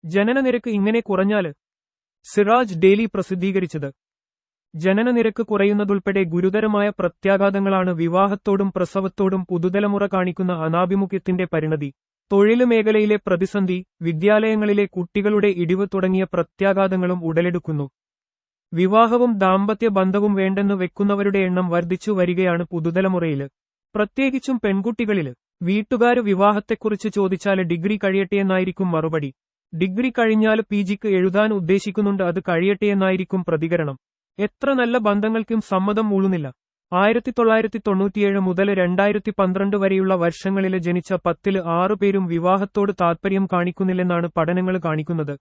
ജനനനിരക്ക് ഇങ്ങനെ കുറഞ്ഞാല് സിറാജ് ഡെയിലി പ്രസിദ്ധീകരിച്ചത്. ജനനനിരക്ക് കുറയുന്നതുൾപ്പെടെ ഗുരുതരമായ പ്രത്യാഘാതങ്ങളാണ് വിവാഹത്തോടും പ്രസവത്തോടും പുതുതലമുറ കാണിക്കുന്ന അനാഭിമുഖ്യത്തിന്റെ പരിണതി. തൊഴില് മേഖലയിലെ പ്രതിസന്ധി, വിദ്യാലയങ്ങളിലെ കുട്ടികളുടെ ഇടിവ് തുടങ്ങിയ പ്രത്യാഘാതങ്ങളും ഉടലെടുക്കുന്നു. വിവാഹവും ദാമ്പത്യ ബന്ധവും വേണ്ടെന്ന് വെക്കുന്നവരുടെ എണ്ണം വർദ്ധിച്ചു വരികയാണ് പുതുതലമുറയില്, പ്രത്യേകിച്ചും പെൺകുട്ടികളില്. വീട്ടുകാര് വിവാഹത്തെക്കുറിച്ച് ചോദിച്ചാല് ഡിഗ്രി കഴിയട്ടെയെന്നായിരിക്കും മറുപടി. ഡിഗ്രി കഴിഞ്ഞാല് പിജിക്ക് എഴുതാൻ ഉദ്ദേശിക്കുന്നുണ്ട്, അത് കഴിയട്ടെയെന്നായിരിക്കും പ്രതികരണം. എത്ര നല്ല ബന്ധങ്ങൾക്കും സമ്മതം മൂളുന്നില്ല. 1997 മുതൽ 2012 വരെയുള്ള വർഷങ്ങളില് ജനിച്ച 10-ല് 6 പേരും വിവാഹത്തോട് താൽപര്യം കാണിക്കുന്നില്ലെന്നാണ് പഠനങ്ങൾ കാണിക്കുന്നത്.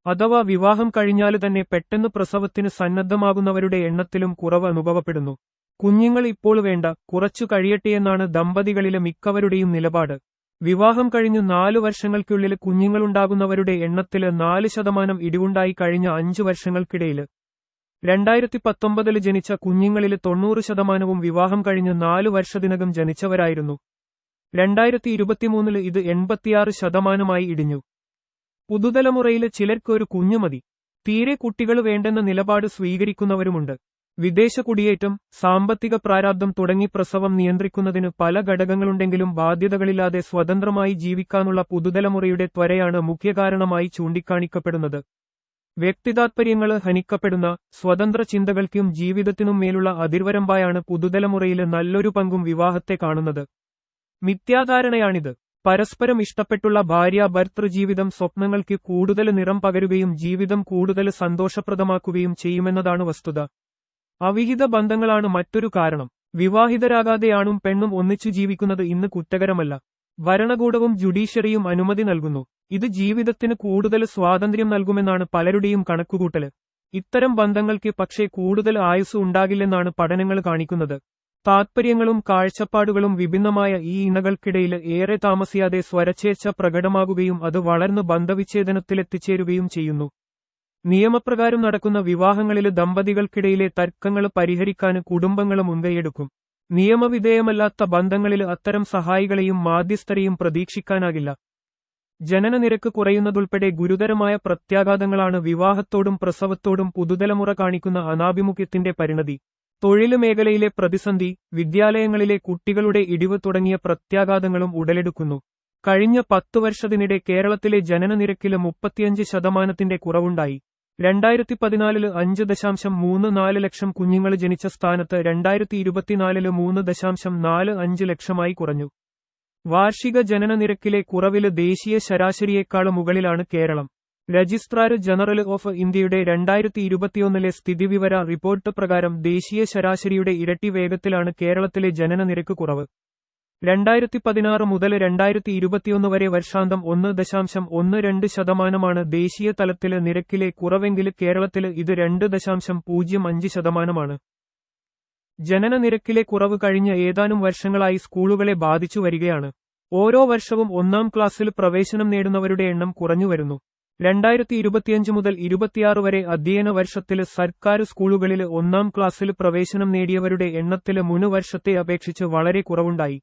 അഥവാ വിവാഹം കഴിഞ്ഞാല് തന്നെ പെട്ടെന്ന് പ്രസവത്തിന് സന്നദ്ധമാകുന്നവരുടെ എണ്ണത്തിലും കുറവ് അനുഭവപ്പെടുന്നു. കുഞ്ഞുങ്ങൾ ഇപ്പോൾ വേണ്ട, കുറച്ചു കഴിയട്ടെയെന്നാണ് ദമ്പതികളിലെ മിക്കവരുടെയും നിലപാട്. വിവാഹം കഴിഞ്ഞു 4 വർഷങ്ങൾക്കുള്ളിൽ കുഞ്ഞുങ്ങളുണ്ടാകുന്നവരുടെ എണ്ണത്തില് 4% ഇടിവുണ്ടായി കഴിഞ്ഞ 5 വർഷങ്ങൾക്കിടയില്. 2019 ജനിച്ച കുഞ്ഞുങ്ങളില് 90% വിവാഹം കഴിഞ്ഞ് 4 വർഷത്തിനകം ജനിച്ചവരായിരുന്നു. 2023 ഇത് 86% ഇടിഞ്ഞു. പുതുതലമുറയില് ചിലർക്ക് ഒരു കുഞ്ഞു മതി, തീരെ കുട്ടികൾ വേണ്ടെന്ന നിലപാട് സ്വീകരിക്കുന്നവരുമുണ്ട്. വിദേശ കുടിയേറ്റം, സാമ്പത്തിക പ്രാരാബ്ധം തുടങ്ങി പ്രസവം നിയന്ത്രിക്കുന്നതിന് പല ഘടകങ്ങളുണ്ടെങ്കിലും ബാധ്യതകളില്ലാതെ സ്വതന്ത്രമായി ജീവിക്കാനുള്ള പുതുതലമുറയുടെ ത്വരയാണ് മുഖ്യകാരണമായി ചൂണ്ടിക്കാണിക്കപ്പെടുന്നത്. വ്യക്തിതാത്പര്യങ്ങള് ഹനിക്കപ്പെടുന്ന, സ്വതന്ത്ര ചിന്തകൾക്കും ജീവിതത്തിനും മേലുള്ള അതിർവരമ്പായാണ് പുതുതലമുറയില് നല്ലൊരു പങ്കും വിവാഹത്തെ കാണുന്നത്. മിഥ്യാധാരണയാണിത്. പരസ്പരം ഇഷ്ടപ്പെട്ടുള്ള ഭാര്യ-ഭർതൃ ജീവിതം സ്വപ്നങ്ങൾക്ക് കൂടുതൽ നിറം പകരുകയും ജീവിതം കൂടുതൽ സന്തോഷപ്രദമാക്കുകയും ചെയ്യുമെന്നതാണ് വസ്തുത. അവിഹിത ബന്ധങ്ങളാണ് മറ്റൊരു കാരണം. വിവാഹിതരാകാതെ ആണും പെണ്ണും ഒന്നിച്ചു ജീവിക്കുന്നത് ഇന്ന് കുറ്റകരമല്ല. ഭരണകൂടവും ജുഡീഷ്യറിയും അനുമതി നൽകുന്നു. ഇത് ജീവിതത്തിന് കൂടുതൽ സ്വാതന്ത്ര്യം നൽകുമെന്നാണ് പലരുടെയും കണക്കുകൂട്ടല്. ഇത്തരം ബന്ധങ്ങൾക്ക് പക്ഷേ കൂടുതൽ ആയുസ് ഉണ്ടാകില്ലെന്നാണ് പഠനങ്ങൾ കാണിക്കുന്നത്. താത്പര്യങ്ങളും കാഴ്ചപ്പാടുകളും വിഭിന്നമായ ഈ ഇണകൾക്കിടയിൽ ഏറെ താമസിയാതെ സ്വരച്ചേർച്ച പ്രകടമാകുകയും അത് വളർന്ന് ബന്ധവിച്ഛേദനത്തിലെത്തിച്ചേരുകയും ചെയ്യുന്നു. നിയമപ്രകാരം നടക്കുന്ന വിവാഹങ്ങളില് ദമ്പതികൾക്കിടയിലെ തർക്കങ്ങൾ പരിഹരിക്കാന് കുടുംബങ്ങൾ മുൻകൈയെടുക്കും. നിയമവിധേയമല്ലാത്ത ബന്ധങ്ങളില് അത്തരം സഹായികളെയും മാധ്യസ്ഥരെയും പ്രതീക്ഷിക്കാനാകില്ല. ജനനനിരക്ക് കുറയുന്നതുൾപ്പെടെ ഗുരുതരമായ പ്രത്യാഘാതങ്ങളാണ് വിവാഹത്തോടും പ്രസവത്തോടും പുതുതലമുറ കാണിക്കുന്ന അനാഭിമുഖ്യത്തിന്റെ പരിണതി. തൊഴില് മേഖലയിലെ പ്രതിസന്ധി, വിദ്യാലയങ്ങളിലെ കുട്ടികളുടെ ഇടിവ് തുടങ്ങിയ പ്രത്യാഘാതങ്ങളും ഉടലെടുക്കുന്നു. കഴിഞ്ഞ 10 വർഷത്തിനിടെ കേരളത്തിലെ ജനനനിരക്കില് 35% കുറവുണ്ടായി. 2014 5.34 ലക്ഷം കുഞ്ഞുങ്ങൾ ജനിച്ച സ്ഥാനത്ത് 2024 3.45 ലക്ഷമായി കുറഞ്ഞു. വാർഷിക ജനനനിരക്കിലെ കുറവില് ദേശീയ ശരാശരിയേക്കാള് മുകളിലാണ് കേരളം. രജിസ്ട്രാർ ജനറൽ ഓഫ് ഇന്ത്യയുടെ 2021 സ്ഥിതിവിവര റിപ്പോർട്ട് പ്രകാരം ദേശീയ ശരാശരിയുടെ ഇരട്ടി വേഗത്തിലാണ് കേരളത്തിലെ ജനനനിരക്ക് കുറവ്. 2016 മുതൽ 2021 വരെ വർഷാന്തം 1.12% ദേശീയ തലത്തില് നിരക്കിലെ കുറവെങ്കിൽ കേരളത്തില് ഇത് 2.05%. ജനനനിരക്കിലെ കുറവ് കഴിഞ്ഞ ഏതാനും വർഷങ്ങളായി സ്കൂളുകളെ ബാധിച്ചു വരികയാണ്. ഓരോ വർഷവും 1-ാം ക്ലാസ്സിൽ പ്രവേശനം നേടുന്നവരുടെ എണ്ണം കുറഞ്ഞുവരുന്നു. 2025 മുതൽ 26 വരെ അധ്യയന വർഷത്തില് സർക്കാർ സ്കൂളുകളില് 1-ാം ക്ലാസ്സിൽ പ്രവേശനം നേടിയവരുടെ എണ്ണത്തില് മുൻ വർഷത്തെ അപേക്ഷിച്ച് വളരെ കുറവുണ്ടായി.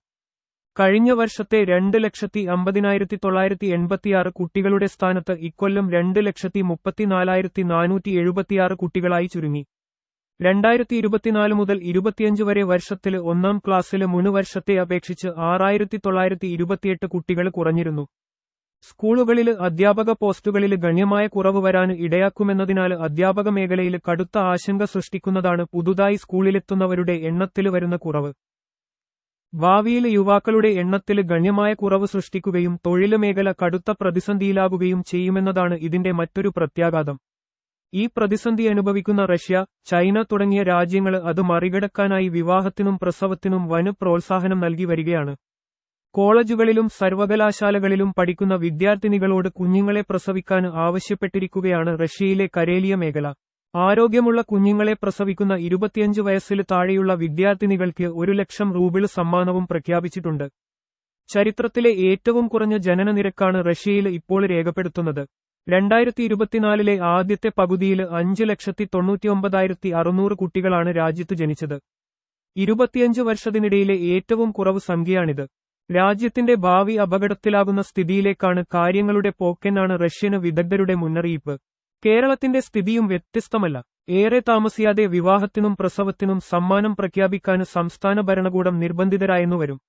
കഴിഞ്ഞ വർഷത്തെ 2,50,986 കുട്ടികളുടെ സ്ഥാനത്ത് ഇക്കൊല്ലം 2,34,476 കുട്ടികളായി ചുരുങ്ങി. 2024 മുതൽ 25 വരെ വർഷത്തില് 1-ാം ക്ലാസ്സില് മുൻ വർഷത്തെ അപേക്ഷിച്ച് 6,928 കുട്ടികൾ കുറഞ്ഞിരുന്നു. സ്കൂളുകളില് അധ്യാപക പോസ്റ്റുകളില് ഗണ്യമായ കുറവ് വരാന് ഇടയാക്കുമെന്നതിനാല് അധ്യാപക മേഖലയില് കടുത്ത ആശങ്ക സൃഷ്ടിക്കുന്നതാണ് പുതുതായി സ്കൂളിലെത്തുന്നവരുടെ എണ്ണത്തില് വരുന്ന കുറവ്. ഭാവിയില് യുവാക്കളുടെ എണ്ണത്തില് ഗണ്യമായ കുറവ് സൃഷ്ടിക്കുകയും തൊഴില് മേഖല കടുത്ത പ്രതിസന്ധിയിലാകുകയും ചെയ്യുമെന്നതാണ് ഇതിന്റെ മറ്റൊരു പ്രത്യാഘാതം. ഈ പ്രതിസന്ധി അനുഭവിക്കുന്ന റഷ്യ, ചൈന തുടങ്ങിയ രാജ്യങ്ങള് അത് മറികടക്കാനായി വിവാഹത്തിനും പ്രസവത്തിനും വൻ പ്രോത്സാഹനം നൽകി വരികയാണ്. കോളേജുകളിലും സർവകലാശാലകളിലും പഠിക്കുന്ന വിദ്യാർത്ഥിനികളോട് കുഞ്ഞുങ്ങളെ പ്രസവിക്കാൻ ആവശ്യപ്പെട്ടിരിക്കുകയാണ് റഷ്യയിലെ കരേലിയ മേഖല. ആരോഗ്യമുള്ള കുഞ്ഞുങ്ങളെ പ്രസവിക്കുന്ന 25 വയസ്സില് താഴെയുള്ള വിദ്യാർത്ഥിനികൾക്ക് 1 ലക്ഷം റൂബിൾ സമ്മാനവും പ്രഖ്യാപിച്ചിട്ടുണ്ട്. ചരിത്രത്തിലെ ഏറ്റവും കുറഞ്ഞ ജനനനിരക്കാണ് റഷ്യയിൽ ഇപ്പോൾ രേഖപ്പെടുത്തുന്നത്. 2024 ആദ്യത്തെ പകുതിയിൽ 5,99,600 കുട്ടികളാണ് രാജ്യത്ത് ജനിച്ചത്. 25 വർഷത്തിനിടയിലെ ഏറ്റവും കുറവ് സംഖ്യയാണിത്. രാജ്യത്തിന്റെ ഭാവി അപകടത്തിലാകുന്ന സ്ഥിതിയിലേക്കാണ് കാര്യങ്ങളുടെ പോക്കെന്നാണ് റഷ്യന് വിദഗ്ധരുടെ മുന്നറിയിപ്പ്. കേരളത്തിന്റെ സ്ഥിതിയും വ്യത്യസ്തമല്ല. ഏറെ താമസിയാതെ വിവാഹത്തിനും പ്രസവത്തിനും സമ്മാനം പ്രഖ്യാപിക്കാൻ സംസ്ഥാന ഭരണകൂടം നിർബന്ധിതരായെന്നു വരും.